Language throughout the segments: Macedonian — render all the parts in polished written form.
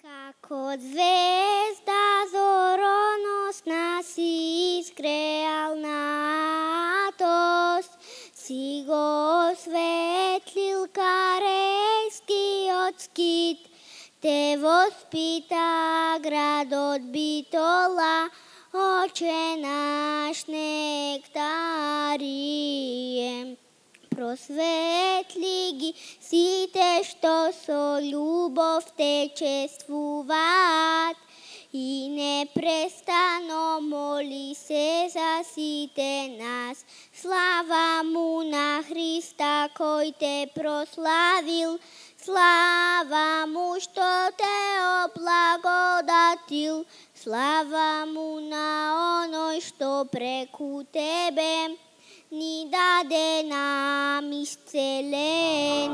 Како звезда зороnosна си изгреал натос, си го осветлил карейскиот скит, те воспита градот Битола, Оче наш нектарие. Просветли ги сите што со љубов те чествуваат и непрестано моли се за сите нас. Слава му на Христа кој те прославил, слава му што те облагодатил, слава му на оној што преку тебе ни даде нам исцеление.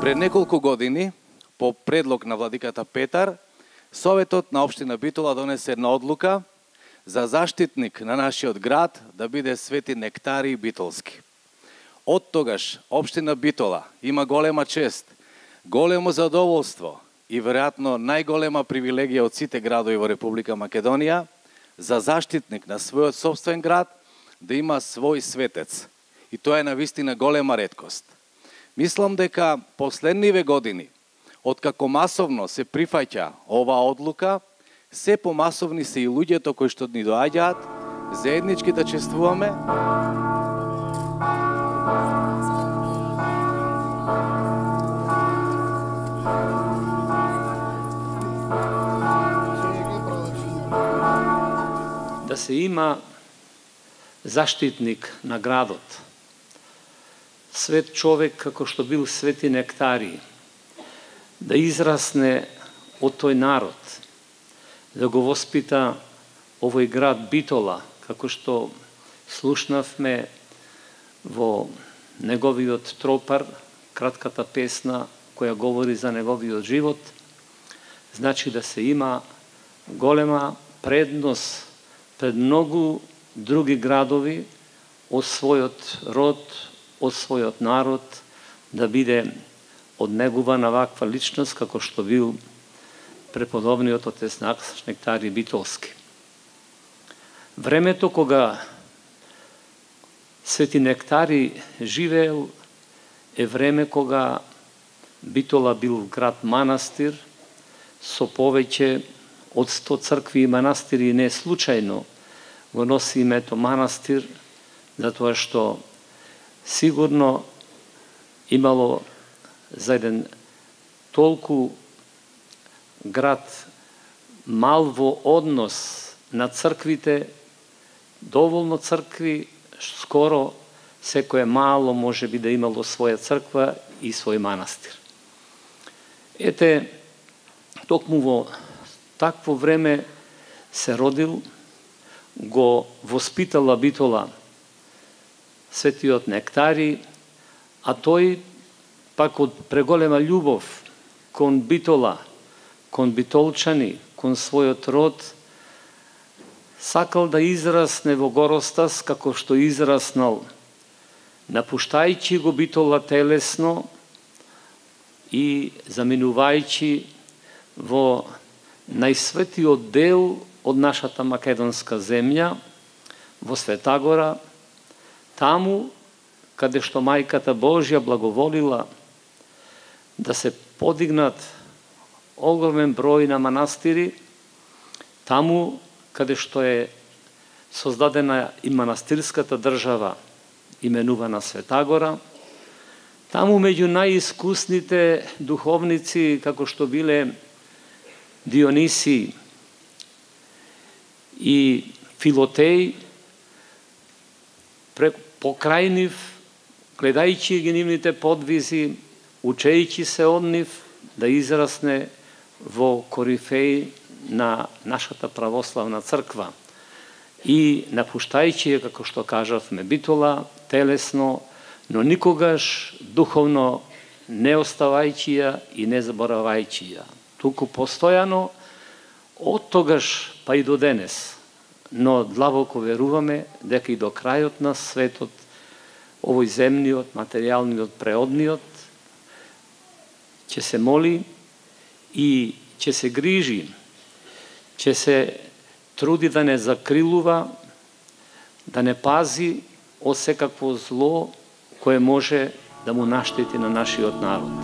Пред неколку години, по предлог на владиката Петар, Советот на општина Битола донесе една одлука за заштитник на нашиот град да биде Свети Нектарий Битолски. Од тогаш општина Битола има голема чест, големо задоволство и веројатно најголема привилегија од сите градови во Република Македонија за заштитник на својот собствен град да има свој светец. И тоа е навистина голема реткост. Мислам дека последниве години, откако масовно се прифаќа оваа одлука, се помасовни се и луѓето кои што ни доаѓаат, заеднички да чествуваме. Да се има заштитник на градот, свет човек како што бил Свети Нектарий, да израсне од тој народ, да го воспита овој град Битола, како што слушнавме во неговиот тропар, кратката песна која говори за неговиот живот, значи да се има голема предност пред многу други градови од својот род, од својот народ, да биде однегувана ваква личност како што бил преподобниот отец Нектарий Битолски. Времето кога Свети Нектарий живеел е време кога Битола бил град манастир со повеќе од 100 цркви и манастири, и не случајно го носи името манастир, затоа што сигурно имало за еден толку град мал во однос на црквите, доволно цркви, скоро секое мало може би да имало своја црква и свој манастир. Ете, токму во такво време се родил, го воспитала Битола Светиот Нектарий, а тој пак од преголема љубов кон Битола, кон битолчани, кон својот род, сакал да израсне во горостас како што израснал, напуштајќи го Битола телесно и заминувајќи во најсветиот дел од нашата македонска земја, во Светагора, таму каде што Мајката Божја благоволила да се подигнат огромен број на манастири, таму каде што е создадена и манастирската држава, именувана Светагора, таму меѓу најискусните духовници, како што биле Дионисий и Филотеј, покрај нив, гледајќи ги нивните подвизи, учејќи се од нив, да израсне во корифеј на нашата православна црква. И напуштајќи ја, како што кажавме, Битола телесно, но никогаш духовно не оставајќи ја и не заборавајќи ја. Туку постојано Од тогаш па и до денес, но длабоко веруваме дека и до крајот на светот, овој земниот, материјалниот, преодниот, ќе се моли и ќе се грижи, ќе се труди да не закрилува, да не пази од секакво зло кое може да му наштети на нашиот народ.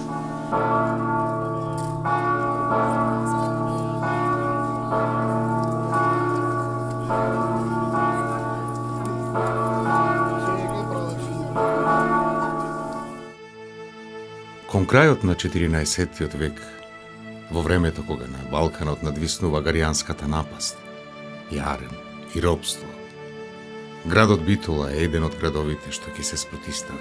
Кон крајот на 14. век, во времето кога на Балканот надвиснува гаријанската напаст, јарен и робство, градот Битола е еден од градовите што ќе се спротистави.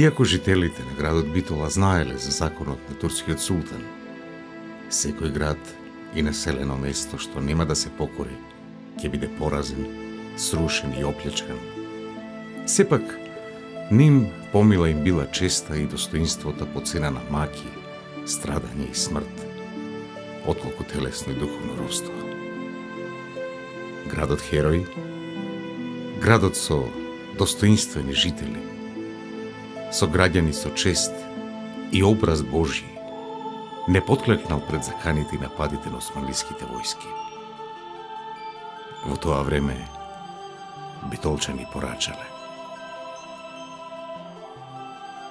Иако жителите на градот Битола знаеле за законот на турскиот султан, секој град и населено место што нема да се покори, ќе биде поразен, срушен и оплячкан. Сепак, ним помила им била честа и достоинството по цена на маки, страдање и смрт, отколку телесно и духовно робство. Градот Херој, градот со достоинствени жители, со граѓани со чест и образ Божи, не потклекнал пред заканите и нападите на османлиските војски. Во тоа време, битолчани порачале: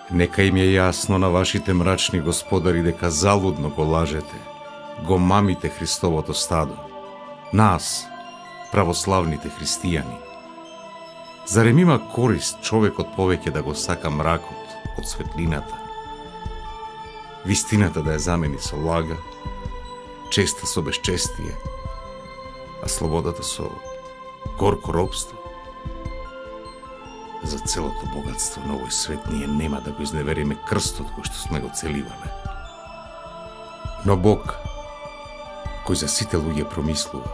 нека им е јасно на вашите мрачни господари дека залудно го лажете, го мамите Христовото стадо, нас, православните христијани. Зарем има корист човекот повеќе да го сака мракот од светлината, вистината да ја замени со лага, честа со безчестие, а слободата со горко робство? За целото богатство на овој свет ние нема да го изневериме крстот кој што сме го целивале. Но Бог, кој за сите луѓе промислува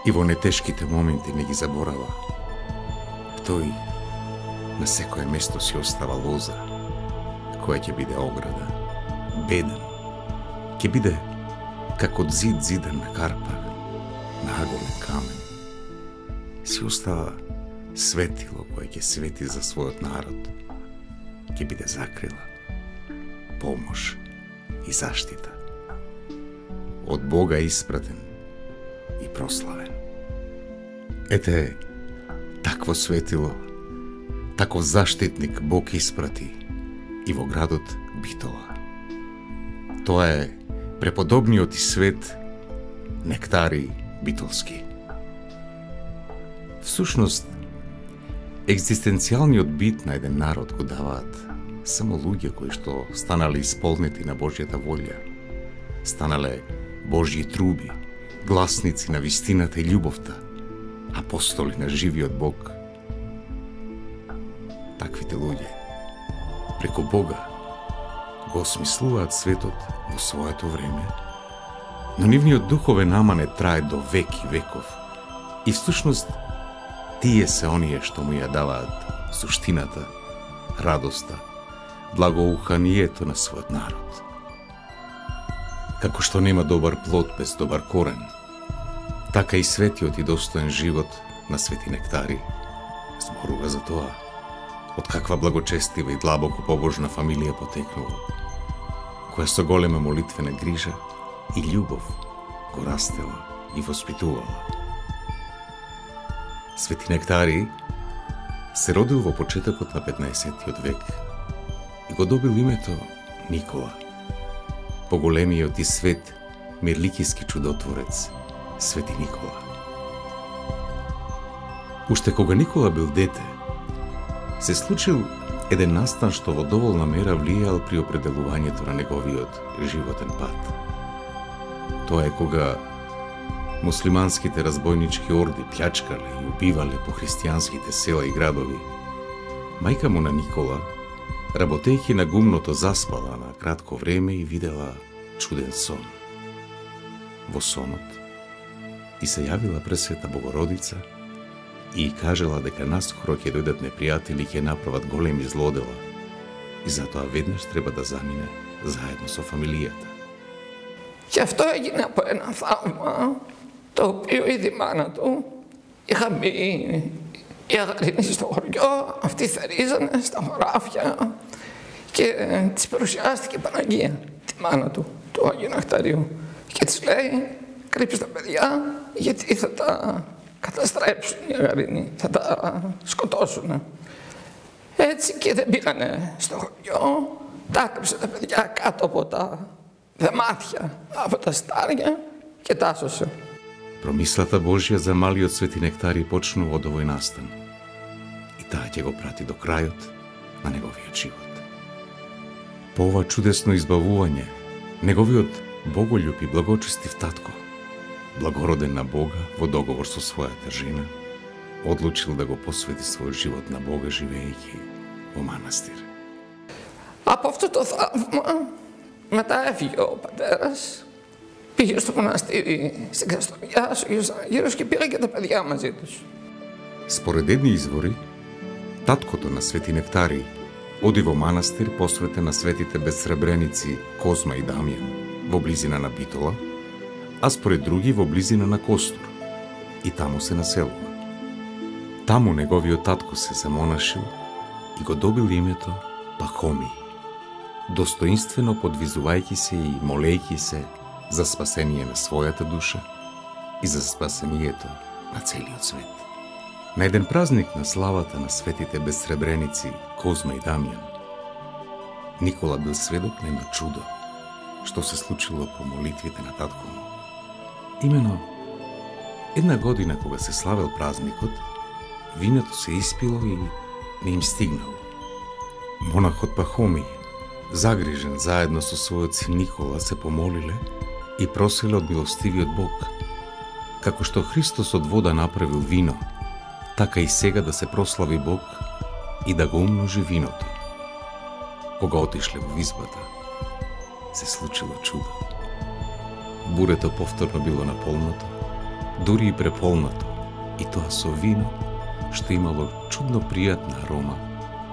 и во нетешките моменти не ги заборава, тој на секое место си остава лоза, која ќе биде ограда, беден, ќе биде како зид зиден на карпар, на аголен камен. Си остава светило кое ќе свети за својот народ, ќе биде закрила, помош и заштита. Од Бога испратен и прославен. Ете, такво светило, таков заштитник Бог испрати и во градот Битола. Тоа е преподобниот и свет Нектарий Битолски. Всушност, екзистенцијалниот бит на еден народ го даваат само луѓе кои што станале исполнети на Божјата волја, станале Божји труби, гласници на вистината и љубовта, апостоли на живиот Бог. Таквите луѓе, преку Бога, го осмислуваат светот во своето време, но нивниот духовен намане трае до век и веков и всушност тие се оние што му ја даваат суштината, радоста, благоуханието на својот народ. Како што нема добар плод без добар корен, така и светиот и достоен живот на Свети Нектарий зборува за тоа, од каква благочестива и длабоко побожна фамилија потекнува, која со голема молитвена грижа и љубов го растела и воспитувала. Свети Нектарий се родил во почетокот на 15. век и го добил името Никола, поголемиот и свет мирликиски чудотворец, Свети Никола. Уште кога Никола бил дете, се случил еден настан што во доволна мера влијал при определувањето на неговиот животен пат. Тоа е кога муслиманските разбойнички орди плячкале и убивале по христијанските села и градови. Мајка му на Никола, работејќи на гумното, заспала на кратко време и видела чуден сон. Во сонот и се јавила Пресвета Богородица и кажела дека наскоро ќе дојдат непријатели и ќе направат големи злодела и затоа веднаш треба да замине заедно со фамилијата. Και αυτό έγινε από ένα θαύμα, το οποίο ήδη η μάνα του είχα μπει οι Αγαρινοί στο χωριό, αυτοί θερίζανε στα χωράφια και της παρουσιάστηκε η Παναγία, τη μάνα του Αγίου Νεκταρίου, και της λέει κρύψε τα παιδιά γιατί θα τα καταστρέψουν οι Αγαρινοί, θα τα σκοτώσουν. Έτσι και δεν πήγανε στο χωριό, τα έκρυψε τα παιδιά κάτω από τα δεμάτια, από τα στάρια και τα άσωσε. Промислата Божја за малиот Свети Нектари почнува од овој настан. И таа ќе го прати до крајот на неговиот живот. По ова чудесно избавување, неговиот боголюб и благочестив татко, благороден на Бога во договор со својата жена, одлучил да го посвети својот живот на Бога живеејќи во манастир. Από αυτό το θαύμα μετά έφυγε ο πατέρας, πήγε στο μοναστήρι στην Ξαστοριά, ο Άγιος Αναγύρος, και πήγε και τα παιδιά μαζί τους. Според едни извори, таткото на Свети Нектари оди во манастир посветен на светите безсребреници Козма и Дамјан во близина на Битола, а според други во близина на Костур, и таму се населува. Таму неговиот татко се замонашил и го добил името Пахомий, достоинствено подвизувајќи се и молејќи се за спасение на својата душа и за спасението на целиот свет. На еден празник на славата на светите безсребреници Козма и Дамјан, Никола бил сведок на едно чудо што се случило по молитвите на татко му. Имено, една година кога се славел празникот, виното се испило и не им стигнало. Монахот Пахомий, загрижен заедно со својот син Никола, се помолиле и проселе од милостивиот Бог. Како што Христос од вода направил вино, така и сега да се прослави Бог и да го умножи виното. Кога отишле во визбата, се случило чудо. Бурето повторно било наполнато, дури и преполнато, и тоа со вино што имало чудно пријатна арома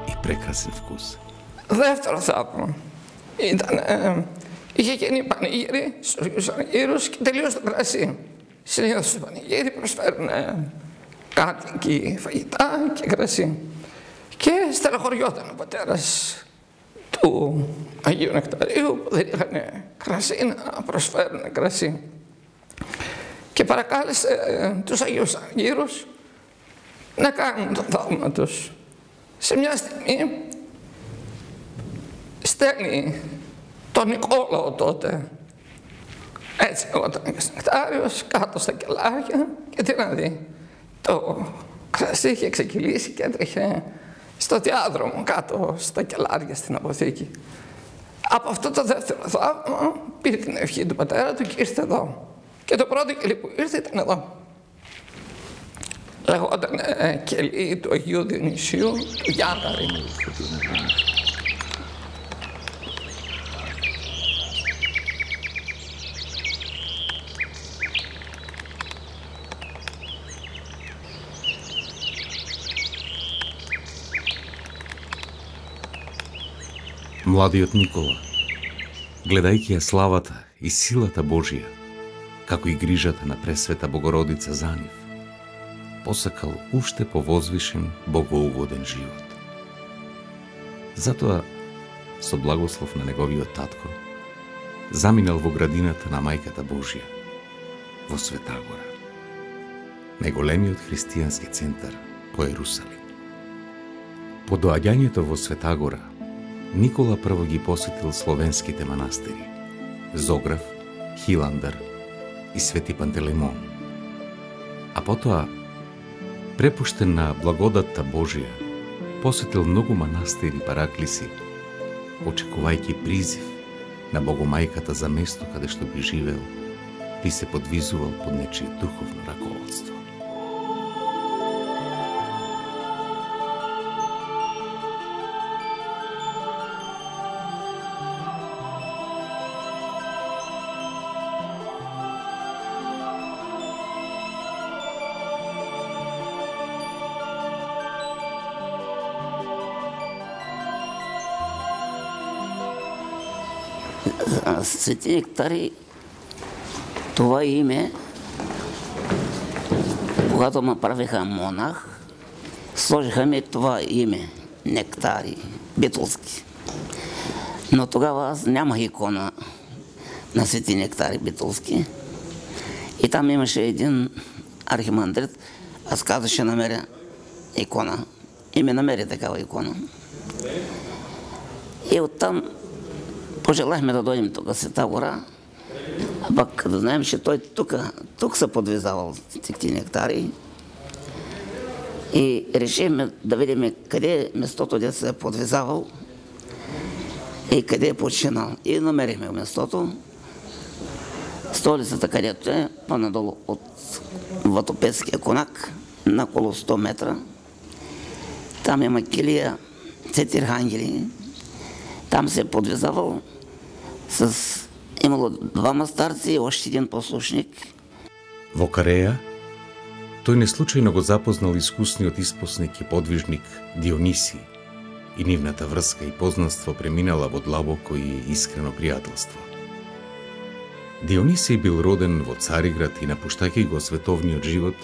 и прекрасен вкус. Δεύτερο θαύμα ήταν, είχε γίνει πανηγύρι στους Αγίους Αναγύρους και τελείωσε το κρασί. Συνήθως στο πανηγύρι προσφέρουν κάτοικοι φαγητά και κρασί. Και στεναχωριόταν ο πατέρας του Αγίου Νεκταρίου που δεν είχαν κρασί να προσφέρουν κρασί. Και παρακάλεσε τους Αγίους Αναγύρους να κάνουν το θαύμα τους. Σε μια στιγμή στέλνει τον Νικόλαο τότε, έτσι όταν ήταν Νεκτάριος, κάτω στα κελάρια και τι να δει. Το κρασί είχε ξεκυλήσει και έτρεχε στο διάδρομο κάτω στα κελάρια στην αποθήκη. Από αυτό το δεύτερο θαύμα πήρε την ευχή του πατέρα του και ήρθε εδώ. Και το πρώτο κελί που ήρθε ήταν εδώ. Λεγόταν κελί του Αγίου Διονυσίου του Γιάνναρη. Младиот Никола, гледајќи ја славата и силата Божија, како и грижата на Пресвета Богородица за нив, посакал уште повозвишен, богоугоден живот. Затоа, со благослов на неговиот татко, заминал во градината на Мајката Божија, во Света Гора, најголемиот христијански центар по Ерусалим. По доаѓањето во Света Гора, Никола прво ги посетил словенските манастири Зограф, Хиландар и Свети Пантелеймон. А потоа, препуштен на благодатта Божија, посетил многу манастири параклиси, очекувајќи призив на Богомајката за место каде што би живеел, би се подвизувал под нечие духовно раководство. Свети Нектари Това име, когато ме правиха монах, сложиха ми това име, Нектари, Битолски. Но тогава аз нямах икона на Свети Нектари Битолски. И там имаше един архимандрит, аз казах, ще намеря икона. И ми намери такава икона. И оттам пожелахме да дойдем тук в Света гора, а пък да знаем, че той тук се подвизавал тези нектари. И решихме да видим къде е местото, де се е подвизавал и къде е починал. И намерихме местото, столицата, където е, по-надолу от Ватопецкия конак, на около 100 метра. Там има килия, 4 ангели. Там се е подвизавал имало 2 старци и още един послушник. Во Кареја, тој неслучајно го запознал искусниот испосник и подвижник Дионисий и нивната врска и познанство преминала во длабоко и искрено пријателство. Дионисий бил роден во Цариград и напуштајќи го световниот живот,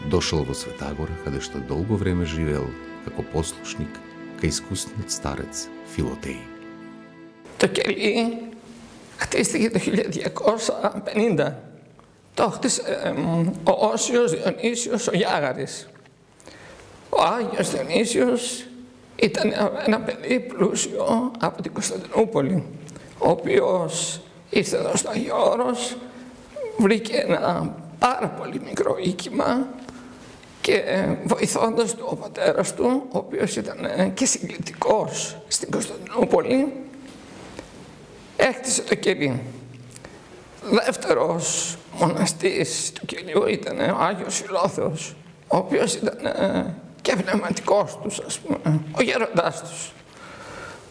дошол во Светагора, каде што долго време живеел како послушник кај искусниот старец Φιλοτέη. Το κελί χτίστηκε το 1250. Το χτίσε ο Όσιος Διονύσιος ο Γιάγαρης. Ο Άγιος Διονύσιος ήταν ένα παιδί πλούσιο από την Κωνσταντινούπολη, ο οποίος ήρθε εδώ στο Άγιο Όρος, βρήκε ένα πάρα πολύ μικρό οίκημα και βοηθώντας του ο πατέρας του, ο οποίος ήταν και συγκλητικός στην Κωνσταντινούπολη, έκτισε το κελί. Δεύτερος μοναστής του κελιού ήταν ο Άγιος Φιλόθεος, ο οποίος ήταν και πνευματικός τους, ας πούμε, ο γέροντάς τους.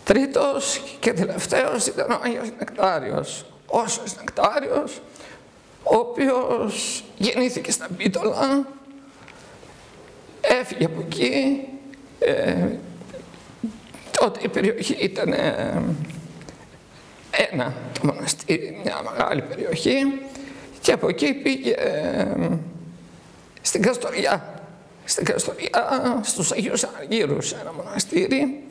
Τρίτος και τελευταίος ήταν ο Άγιος Νεκτάριος, Όσιος Νεκτάριος, ο οποίος γεννήθηκε στα Μπίτολα, έφυγε από εκεί, τότε η περιοχή ήταν το μοναστήρι, μια μεγάλη περιοχή, και από εκεί πήγε στην Καστοριά, στους Αγίους Αργύρους, ένα μοναστήρι,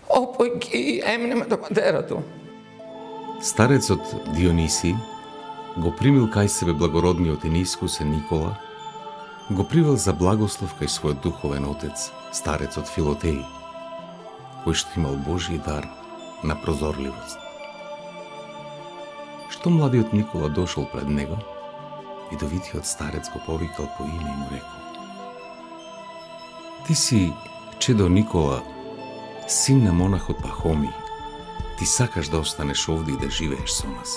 όπου εκεί έμεινε με τον πατέρα του. Старецот Дионисий го примил кај себе благородниот и неискусен Никола, го привел за благослов кај својот духовен отец, старецот Φιλοτέη, кој што имал Божји дар на прозорливост. Што младиот Никола дошол пред него, видовитиот старец го повикал по име и му рекол: Ти си чедо Никола, син на монахот Пахомий. Ти сакаш да останеш овде и да живееш со нас.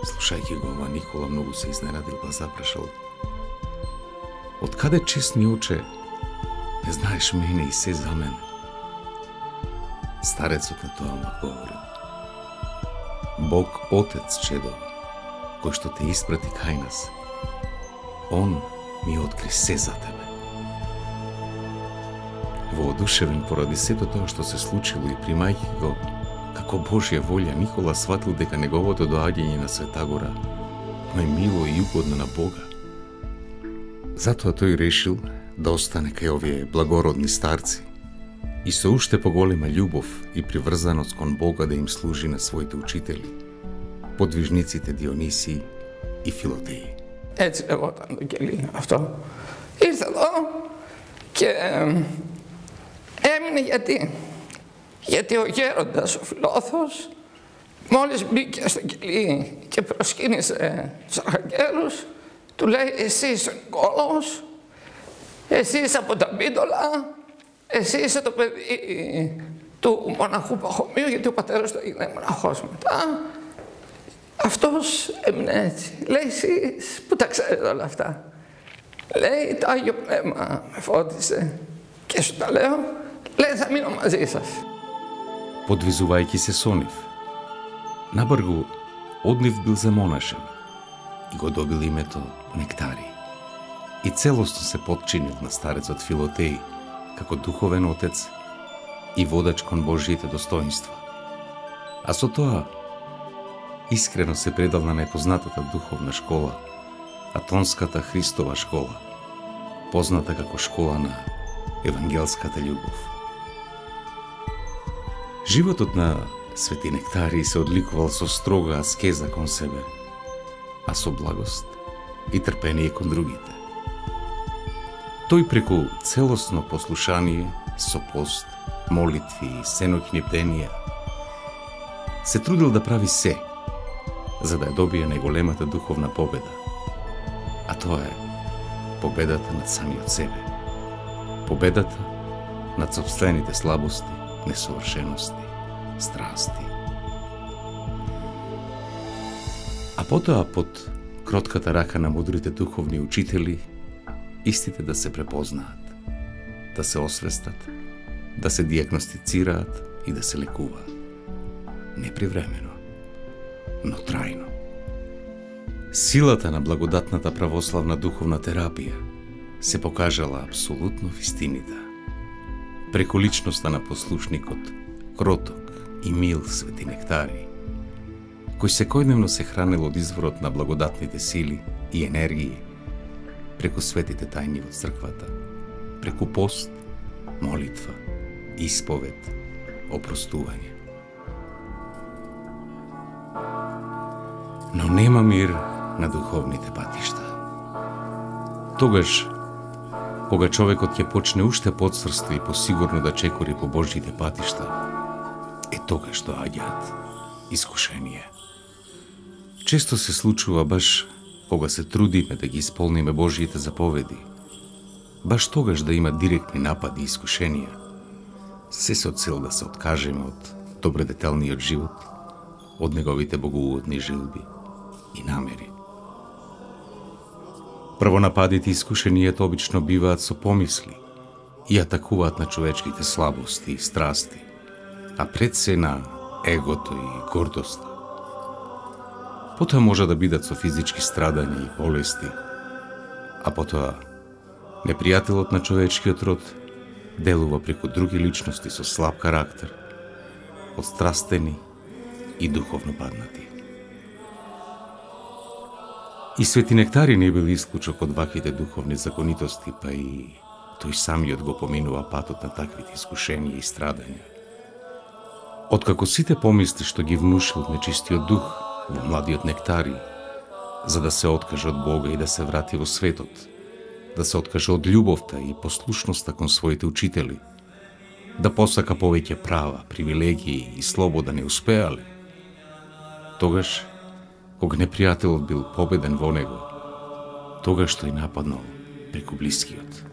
Слушајќи го ова, Никола многу се изненадил, па запрашал: Од каде, честни оче, не знаеш мене и се за мене? Старецот на тоа му одговорил: Бог Отец, чедо, кој што те испрати кај нас, Он ми откри се за тебе. Воодушевен поради сето тоа што се случило и примајќи го како Божја волја, Никола сватил дека неговото доаѓање на Светагора е мило и угодно на Бога. Затоа тој решил да остане кај овие благородни старци и со уште поголема љубов и приврзаност кон Бога да им служи на своите учители, подвижниците Дионисий и Φιλοτέη. Έτσι λεγόταν το κελί αυτό. Ήρθε εδώ και έμεινε γιατί ο γέροντας, ο Φιλόθος, μόλις μπήκε στο κελί και προσκύνησε τους αρχαγγέλους, του λέει: Εσύ είσαι ο Νικόλαος, εσύ είσαι από τα Μπίτολα, εσύ είσαι το παιδί του μοναχού Παχωμίου, γιατί ο πατέρας του έγινε μοναχός μετά. Αυτός έμεινε έτσι. Λέει: Εσείς που τα ξέρετε όλα αυτά? Λέει: Το Άγιο Πνεύμα με φώτισε και σου τα λέω. Λέει: Θα μείνω μαζί σας. Подвизувајќи се со нив, набргу од нив бил замонашен и го добил името Нектари. И целосно се подчинил на старецот Φιλοτέη како духовен отец и водач кон Божјите достоинства. А со тоа искрено се предал на најпознатата духовна школа, Атонската Христова школа, позната како школа на евангелската љубов. Животот на Свети Нектарий се одликувал со строга аскеза кон себе, а со благост и трпение кон другите. Тој преку целосно послушание, со пост, молитви и сеноќни бденија, се трудил да прави се, за да ја добие најголемата духовна победа, а тоа е победата над самиот себе, победата над собствените слабости, несовршености, страсти. А потоа под кротката рака на мудрите духовни учители, истите да се препознаат, да се освестат, да се диагностицираат и да се лекуваат. Не привремено, но трајно. Силата на благодатната православна духовна терапија се покажала апсолутно вистинита. Преку личноста на послушникот, кроток и мил Свети Нектарий, кој секојдневно се хранел од изворот на благодатните сили и енергии, преку светите тајни во црквата, преку пост, молитва, исповед, опростување. Но нема мир на духовните патишта. Тогаш, кога човекот ќе почне уште подсврсто и посигурно да чекори по Божјите патишта, тогаш доаѓаат искушенија. Често се случува баш кога се трудиме да ги исполниме Божјите заповеди, баш тогаш да има директни напади и искушенија, се со цел да се откажеме од добродетелниот живот, од неговите богоугодни желби и намери. Првонападите и искушенијата обично биваат со помисли и атакуваат на човечките слабости и страсти, а пред се на егото и гордоста. Потоа може да бидат со физички страдања и болести, а потоа непријателот на човечкиот род делува преку други личности со слаб карактер, отстрастени и духовно паднати. И Свети Нектарий не бил исклучок од ваквите духовни законитости, па и тој самиот го поминува патот на таквите искушенија и страдања. Откако сите помисли што ги внушил нечистиот дух во младиот Нектарий, за да се откаже од Бога и да се врати во светот, да се откаже од љубовта и послушноста кон своите учители, да посака повеќе права, привилегии и слобода не успеале, тогаш, кога непријателот бил победен во него, тогаш тој нападнал преку блискиот.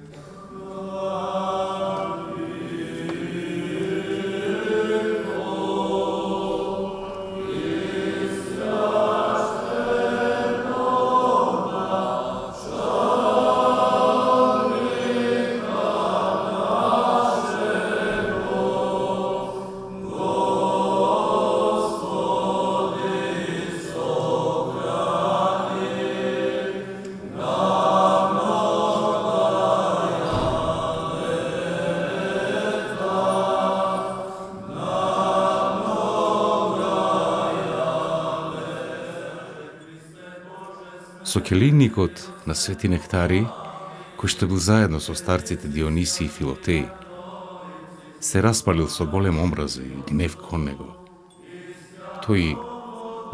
Со келийникот на Свети Нектарий, кој што бил заедно со старците Диониси и Филотеј, се распалил со голем омраза и гнев кон него. Тој,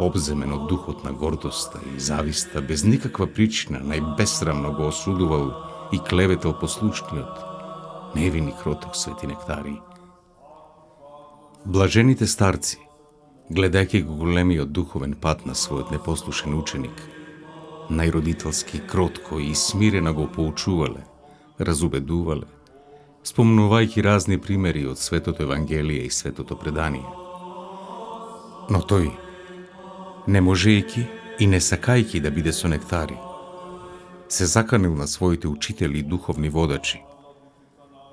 обземен од духот на гордоста и зависта, без никаква причина, најбесрамно го осудувал и клеветел послушниот, невини кроток Свети Нектарий. Блажените старци, гледајќи го големиот духовен пат на својот непослушен ученик, најродителски, кротко и смирено го поучувале, разубедувале, спомнувајќи разни примери од Светото Евангелие и Светото предание. Но тој, не можејќи и не сакајќи да биде со Нектарий, се заканил на своите учители и духовни водачи,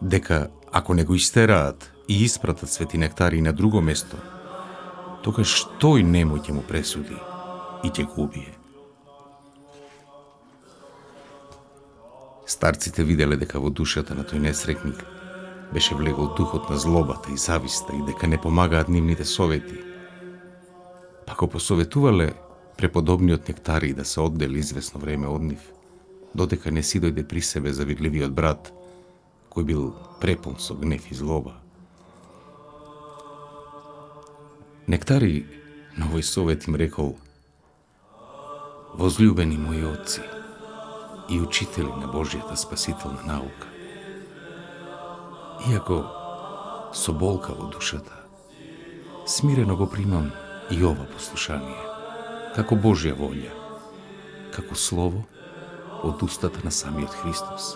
дека ако не го истераат и испратат Свети Нектарий на друго место, тогаш тој немој ќе му пресуди и ќе го убие. Старците виделе дека во душата на тој несрекник беше влегол духот на злобата и зависта и дека не помагаат нивните совети. Па го посоветувале преподобниот Нектарий да се оддели известно време од нив, додека не си дојде при себе завидливиот брат, кој бил препун со гнев и злоба. Нектарий на овој совет им рекол: возлюбени мои отци и учители на Божјата спасителна наука, иако со болка во душата, смирено го примам и ова послушание, како Божја волја, како слово од устата на самиот Христос.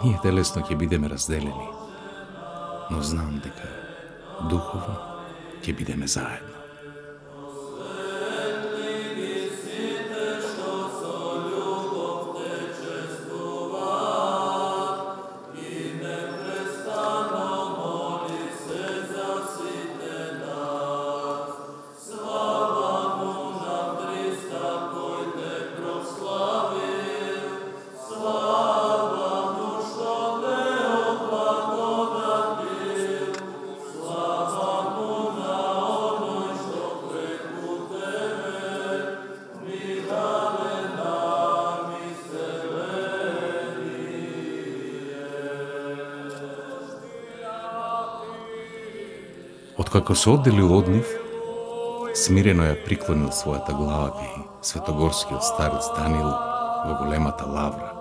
Ние телесно ќе бидеме разделени, но знам дека духовно ќе бидеме заедно. Откако се одделил од нив, смирено ја приклонил својата глава кај светогорскиот старец Даниил во големата лавра,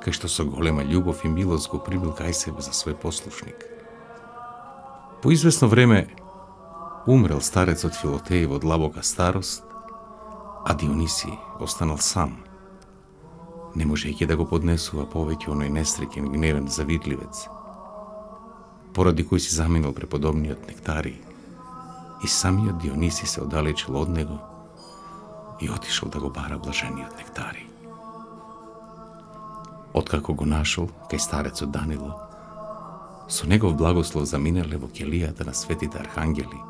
кај што со голема љубов и милост го примил кај себе за свој послушник. По известно време умрел старецот Филотеј во длабока старост, а Дионисий останал сам, не можејќи да го поднесува повеќе оној несреќен гневен завидливец, поради кој си заминал преподобниот Нектарий, и самиот Дионисий се оддалечил од него и отишол да го бара блажениот Нектарий. Откако го нашол кај старецот Данило, со негов благослов заминале во келијата на светите архангели,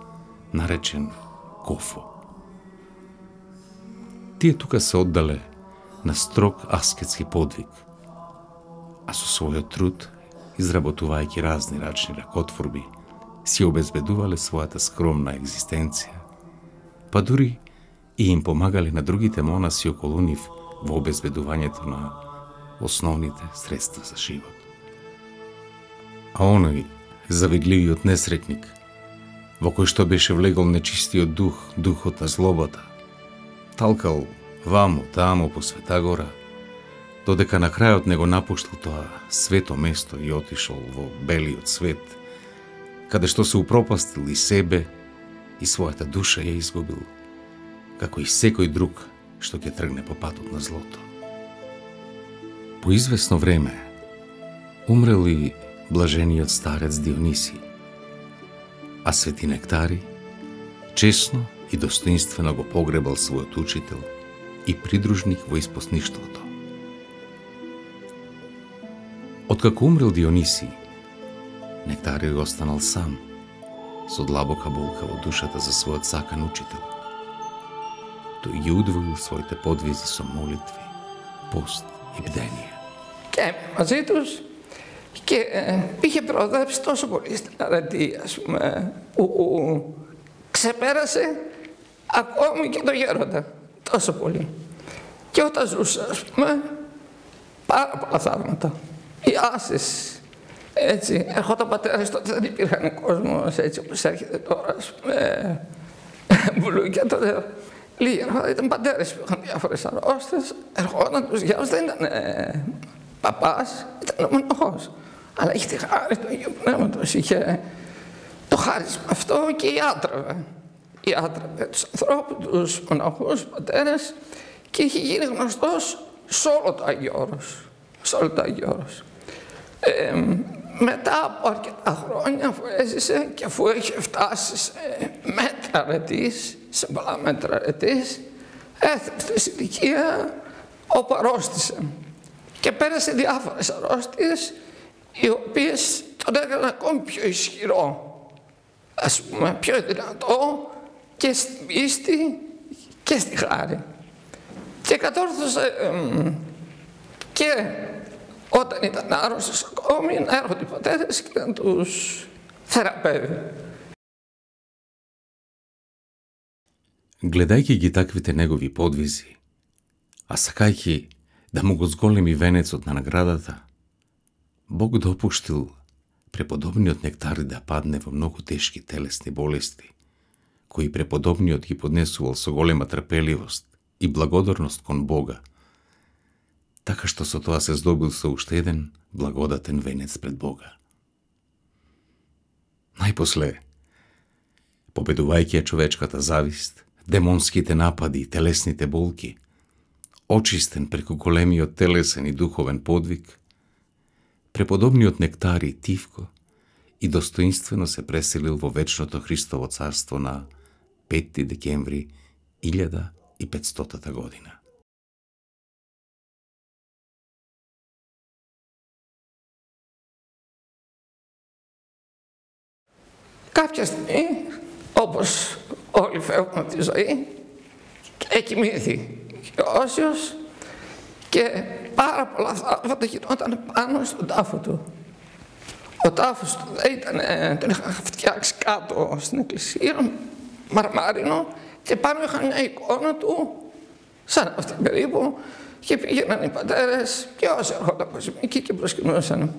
наречен Кофо. Тие тука се оддале на строг аскетски подвиг, а со својот труд, изработувајќи разни рачни ракотворби, си обезбедувале својата скромна екзистенција, па дури и им помагале на другите монаси околу нив во обезбедувањето на основните средства за живот. А оној завидливиот несретник, во кој што беше влегол нечистиот дух, духот на злобата, талкал ваму таму по Света гора, додека на крајот не го напуштил тоа свето место и отишол во белиот свет, каде што се упропастил и себе, и својата душа ја изгубил, како и секој друг што ќе тргне по патот на злото. По известно време умрел и блажениот старец Дионисий, а свети Нектарий честно и достоинствено го погребал својот учител и придружник во испосништвото. Откако умрел Дионисий, Нектарий останал сам, со длабока болка во душата за својот сакан учител. Тој ги удвоил своите подвизи со молитви, пост и бдение. Και μαζί τους και είχε προοδεύσει τόσο πολύ στην αρετή, ας πούμε, που ξεπέρασε ακόμη και το γέροντα, τόσο πολύ. Και όταν ζούσε, ας πούμε, πάρα πολλά θαύματα. Οι άσεις, έτσι, ερχόταν πατέρας, τότε δεν υπήρχαν κόσμος, έτσι, όπως έρχεται τώρα, ας πούμε, μπουλούκια, τότε λίγοι ερχόταν, ήταν πατέρες που είχαν διάφορες αρρώστιες, ερχόταν τους γέρους, δεν ήταν παπάς, ήταν ο μοναχός. Αλλά είχε τη χάρη του Αγίου Πνεύματος, είχε το χάρισμα αυτό και ιάτρευε. Ιάτρευε τους ανθρώπους, τους μοναχούς, πατέρες και είχε γίνει γνωστός σε όλο το Άγιο Όρος. Σε όλο το Άγιο Όρος. Μετά από αρκετά χρόνια, αφού έζησε και αφού είχε φτάσει σε μέτρα αρετής, σε πολλά μέτρα αρετής, έφτασε στην ηλικία όπου αρρώστησε. Και πέρασε διάφορες αρρώστιες, οι οποίες τον έκαναν ακόμη πιο ισχυρό, ας πούμε, πιο δυνατό και στην πίστη και στη χάρη. Και κατόρθωσε και όταν ήταν άρρωστος ακόμη να έρχονται οι πατέρες και να τους θεραπεύει. Гледајќи ги таквите негови подвизи, а сакајќи да му го зголеми венецот на наградата, Бог допуштил преподобниот Нектари да падне во многу тешки телесни болести, кои преподобниот ги поднесувал со голема трпеливост и благодарност кон Бога, така што со тоа се здобил со уште еден благодатен венец пред Бога. Најпосле, победувајќи ја човечката завист, демонските напади и телесните болки, очистен преку големиот телесен и духовен подвиг, преподобниот Нектари Тивко и достоинствено се преселил во вечното Христово царство на 5 декември 1500 година. Κάποια στιγμή, όπως όλοι φεύγουν από τη ζωή, έχει κοιμήθει και ο Όσιος και πάρα πολλά θαύματα γινόταν πάνω στον τάφο του. Ο τάφος του τον είχαν φτιάξει κάτω στην εκκλησία, μαρμάρινο, και πάνω είχαν μια εικόνα του, σαν αυτή περίπου, και πήγαιναν οι πατέρες και όσοι έρχονταν εκεί και προσκυνούσαν.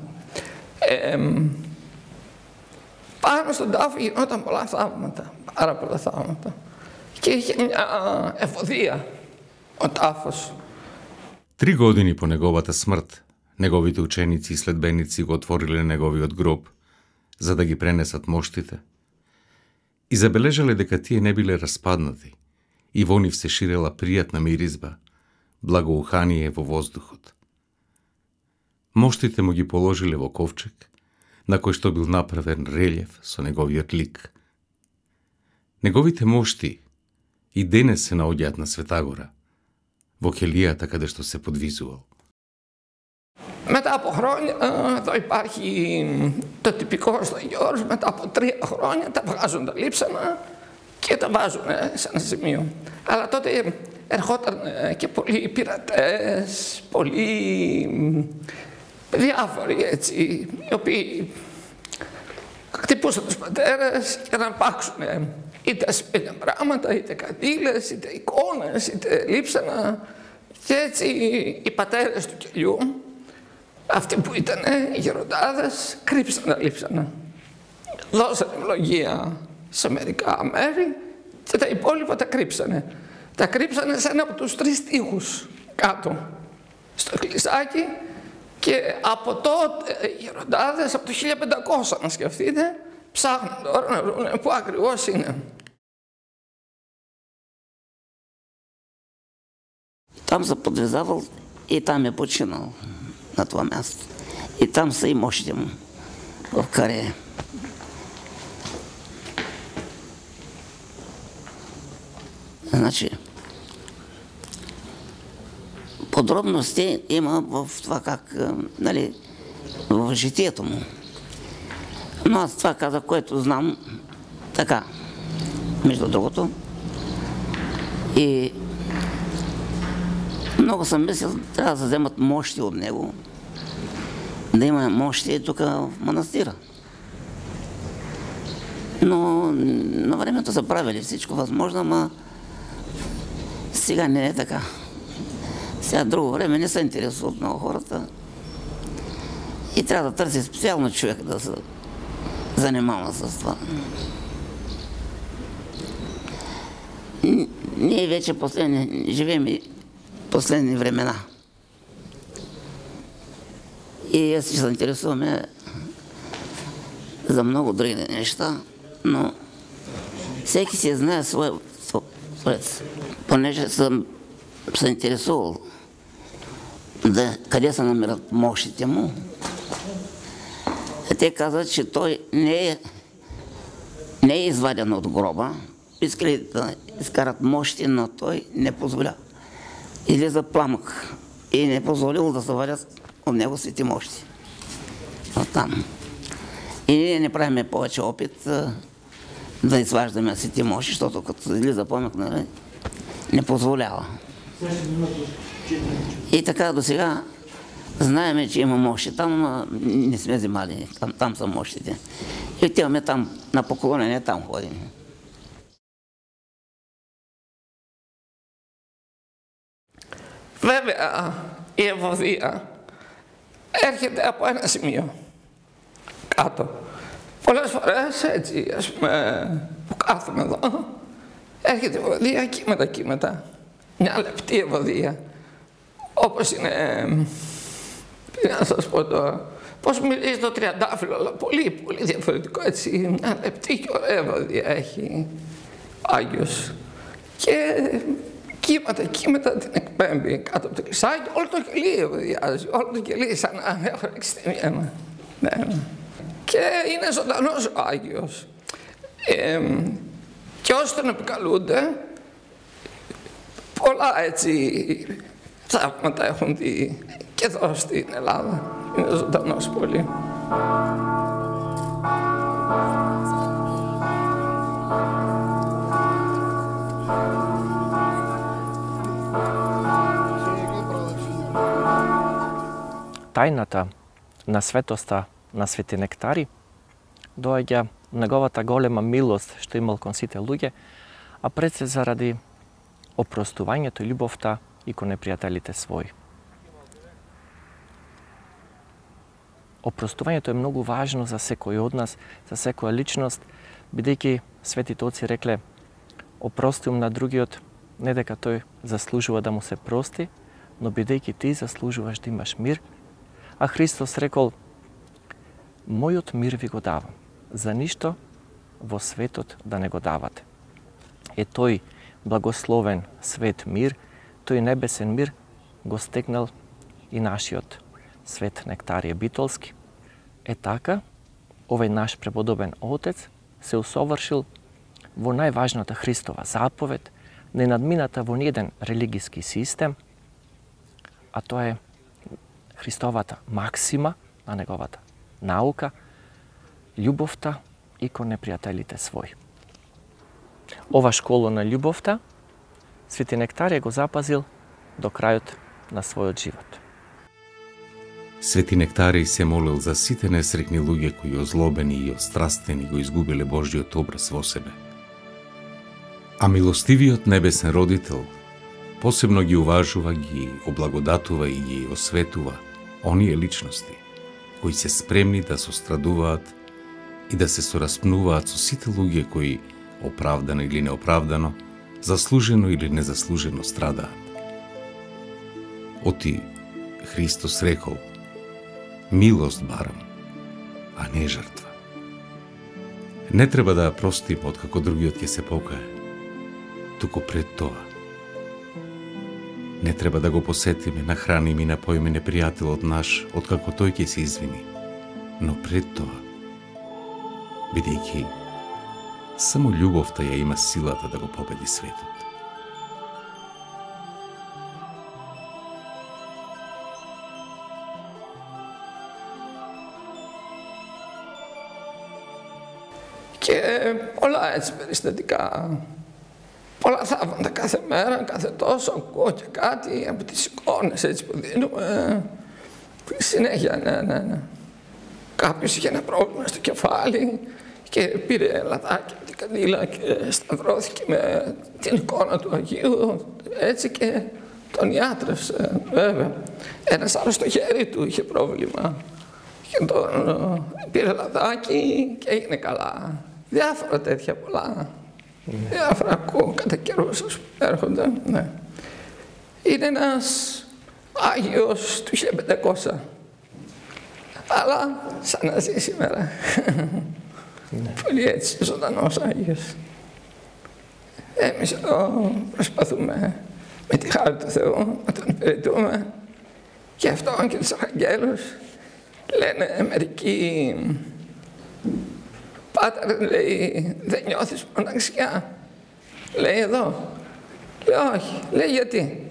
Πάνω στον τάφο γινόταν πολλά θαύματα, πάρα πολλά θαύματα. Και είχε μια εφοδία ο τάφος. 3 години по неговата смрт, неговите ученици и следбеници го отвориле неговиот гроб, за да ги пренесат моштите, и забележале дека тие не биле распаднати, и во нив се ширела пријатна миризба, благоухание во воздухот. Моштите му ги положиле во ковчег, на кој што бил направен релјеф со неговиот лик. Неговите мошти и денес се наоѓаат на Светагора, во келијата каде што се подвизувал. Μετά από χρόνια, εδώ υπάρχει το τυπικό στο Γιώργος, μετά από 3 χρόνια τα βγάζουν τα λείψανα και τα βάζουν σε ένα σημείο. Αλλά τότε ερχόταν και πολλοί πειρατές, πολλοί διάφοροι έτσι, οι οποίοι χτυπούσαν τους πατέρες για να αρπάξουν είτε ασπίδια πράγματα, είτε καντήλες, είτε εικόνες, είτε λείψανα. Και έτσι οι πατέρες του κελιού, αυτοί που ήταν οι γεροντάδες, κρύψαν τα λείψανα. Δώσαν ευλογία σε μερικά μέρη και τα υπόλοιπα τα κρύψανε. Τα κρύψανε σε ένα από τους 3 τοίχους κάτω στο εκκλησάκι. Και από τότε οι γεροντάδες, από το 1500 να σκεφτείτε, ψάχνουν τώρα να βρουν πού ακριβώς είναι. Там се подвизавал и там е починал на това място. И там са и мощите му в Карея. Значи, подробности има в това как, нали, в житието му. Но аз това казах, което знам, така, между другото. И много съм мислил, трябва да се вземат мощи от него, да има мощи тук в манастира. Но на времето са правили всичко възможно, ама сега не е така. Сега друго време не се интересуват много хората и трябва да търси специално човек да се занимава с това. Ние вече живеем и последни времена. И аз ще се интересуваме за много други неща, но всеки си знае своя пред. Понеже съм се интересувал къде се намират мощите му, те казват, че той не е изваден от гроба. Искали да изкарат мощи, но той не позволя. Излиза пламък и не позволил да се вадят от него свети мощи. Оттам. И ние не правим повече опит да изваждаме свети мощи, защото като излиза пламък, не позволява. И така до сега знаеме, че има мощи там, но не сме взимали. Там са мощите. И отиваме там на поклонение, там ходим. Βέβαια, η ευωδία έρχεται από ένα σημείο κάτω. Πολλές φορές έτσι, ας πούμε, που κάθομαι εδώ, έρχεται η ευωδία κύματα. Μια λεπτή ευωδία. Όπως είναι, να σας πω τώρα, πώς μιλήσει το τριαντάφυλλο, αλλά πολύ διαφορετικό έτσι. Μια λεπτή και ωραία ευωδία έχει ο Άγιος. Και κύματα την εκπέμπει κάτω από το κλεισάκι, όλο το κελί ευωδιάζει, όλο το κελί σαν να έχω ρίξει ταινία. Ναι. Και είναι ζωντανός ο Άγιος. Και όσοι τον επικαλούνται, πολλά έτσι θαύματα έχουν δει και εδώ στην Ελλάδα. Είναι ζωντανός πολύ. Тајната на светоста на Свети Нектари доаѓа неговата голема милост што имал кон сите луѓе, а пред се заради опростувањето и љубовта и кон непријателите своји. Опростувањето е многу важно за секој од нас, за секоја личност, бидејќи светите оци рекле: опростувам на другиот, не дека тој заслужува да му се прости, но бидејќи ти заслужуваш да имаш мир. А Христос рекол: мојот мир ви го давам, за ништо во светот да не го давате. Е тој благословен свет мир, тој небесен мир го стегнал и нашиот свет Нектарија Битолски. Е така, овој наш преподобен Отец се усовршил во најважната Христова заповед, не надмината во ниеден религиски систем, а тоа е Христовата максима на неговата наука, љубовта и кон непријателите своји. Ова школа на љубовта Свети Нектарија го запазил до крајот на својот живот. Свети Нектарија се молил за сите несрекни луѓе кои озлобени и острастени го изгубиле Божјиот образ во себе. А милостивиот небесен родител посебно ги уважува, ги облагодатува и ги осветува оние личности кои се спремни да сострадуваат и да се сораспнуваат со сите луѓе кои оправдано или неоправдано, заслужено или незаслужено страдаат. Оти Христос рекол: милост барам, а не жртва. Не треба да ја простиме откако другиот ќе се покае, туку пред тоа не треба да го посетиме, нахраниме и напоиме непријателот наш откако тој ќе се извини, но пред тоа, бидејќи само љубовта ја има силата да го победи светот. Και πολλά έτσι περιστατικά, πολλά θαύματα κάθε μέρα, κάθε τόσο ακούω και κάτι από τις εικόνες έτσι που δίνουμε. Συνέχεια, ναι. Κάποιος είχε ένα πρόβλημα στο κεφάλι και πήρε λαδάκι από την καντήλα και σταυρώθηκε με την εικόνα του Αγίου, έτσι, και τον ιάτρευσε, βέβαια. Ένας άλλος στο χέρι του είχε πρόβλημα και τον πήρε λαδάκι και έγινε καλά. Διάφορα τέτοια πολλά. Διάφορα ακούω κατά καιρούς που έρχονται. Ναι. Είναι ένας Άγιος του 1500. Αλλά σαν να ζει σήμερα. Πολύ έτσι ζωντανός Άγιος. Εμείς εδώ προσπαθούμε με τη χάρη του Θεού να τον υπηρετούμε. Και αυτό και τους Αρχαγγέλους λένε μερικοί: Πάτερ, λέει, δεν νιώθεις μοναξιά? Λέει εδώ. Λέω όχι. Λέει γιατί?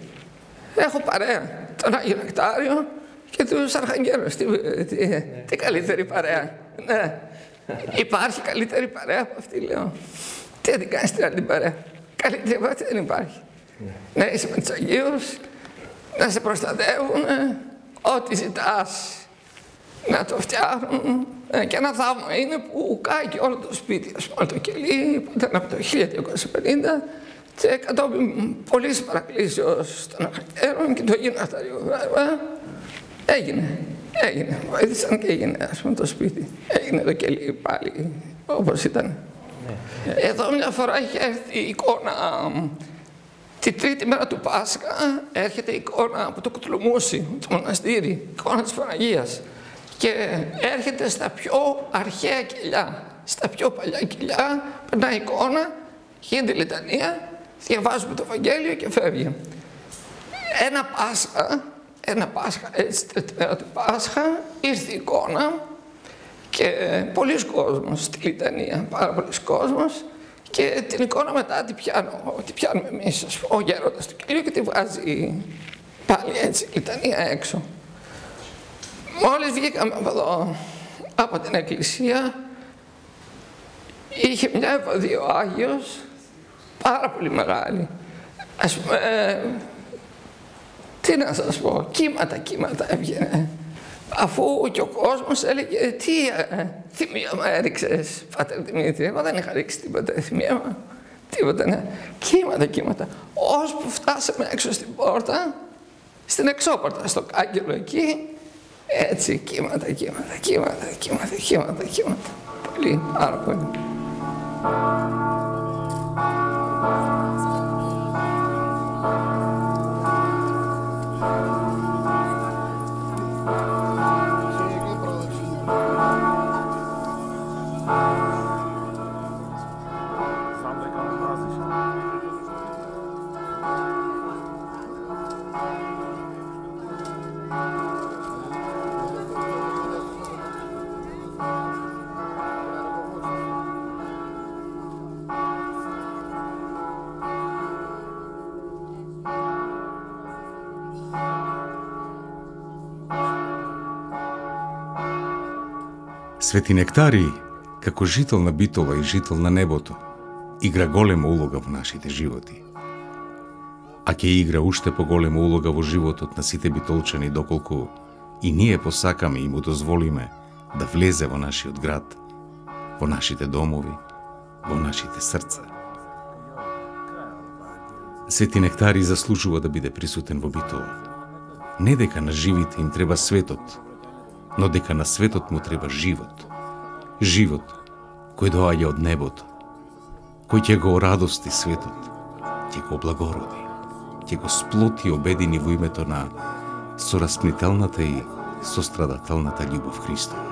Έχω παρέα τον Άγιο Νεκτάριο και τους Αρχαγγέλους. Τι καλύτερη παρέα? Ναι. Υπάρχει καλύτερη παρέα από αυτή, λέω. Τι θα την κάνεις την άλλη παρέα? Καλύτερη από αυτή δεν υπάρχει. Να είσαι με τους Αγίους, να σε προστατεύουν, ό,τι ζητάς να το φτιάχνουν. Και ένα θαύμα είναι που κάει και όλο το σπίτι. Ας πούμε, το κελί που ήταν από το 1250, Και κατόπιν πολλής παρακλήσεως των αρχιτέρων και το γυμναστήριο έγινε. Βοήθησαν και έγινε, ας πούμε, το σπίτι. Έγινε το κελί πάλι, όπως ήταν. Εδώ μια φορά είχε έρθει η εικόνα, τη τρίτη μέρα του Πάσχα, έρχεται η εικόνα από το Κουτλουμούσι, το μοναστήρι, η εικόνα της Παναγίας. Και έρχεται στα πιο αρχαία κελιά, στα πιο παλιά κελιά, περνάει εικόνα, γίνεται λιτανία, διαβάζουμε το Ευαγγέλιο και φεύγει. Ένα Πάσχα, έτσι, τρίτη μέρα του Πάσχα, ήρθε η εικόνα και πολλοί κόσμος στη λιτανία, πάρα πολλοί κόσμος, και την εικόνα μετά την πιάνουμε εμείς, ο γέροντας του Κυρίου, και τη βγάζει πάλι έτσι, λιτανία έξω. Μόλις βγήκαμε από εδώ, από την εκκλησία, είχε μια ευωδία ο Άγιος, πάρα πολύ μεγάλη. Ας πούμε, τι να σας πω, κύματα έβγαινε. Αφού και ο κόσμος έλεγε, τι θυμίαμα έριξες, Πάτερ Δημήτρη? Εγώ δεν είχα ρίξει τίποτα θυμίαμα, τίποτα, ναι. Κύματα. Ώσπου φτάσαμε έξω στην πόρτα, στην εξώπορτα, στο κάγκελο εκεί, έτσι, κύματα. Πολύ, πάρα πολύ. Свети Нектари, како жител на Битола и жител на небото, игра голема улога во нашите животи. А ќе игра уште поголема улога во животот на сите битолчани, доколку и ние посакаме и му дозволиме да влезе во нашиот град, во нашите домови, во нашите срца. Свети Нектари заслужува да биде присутен во Битола. Не дека на живите им треба светот, но дека на светот му треба живот. Живот кој доаѓа од небото, кој ќе го радости светот, ќе го облагороди, ќе го сплоти и обедини во името на сораспнителната и сострадателната љубов Христова.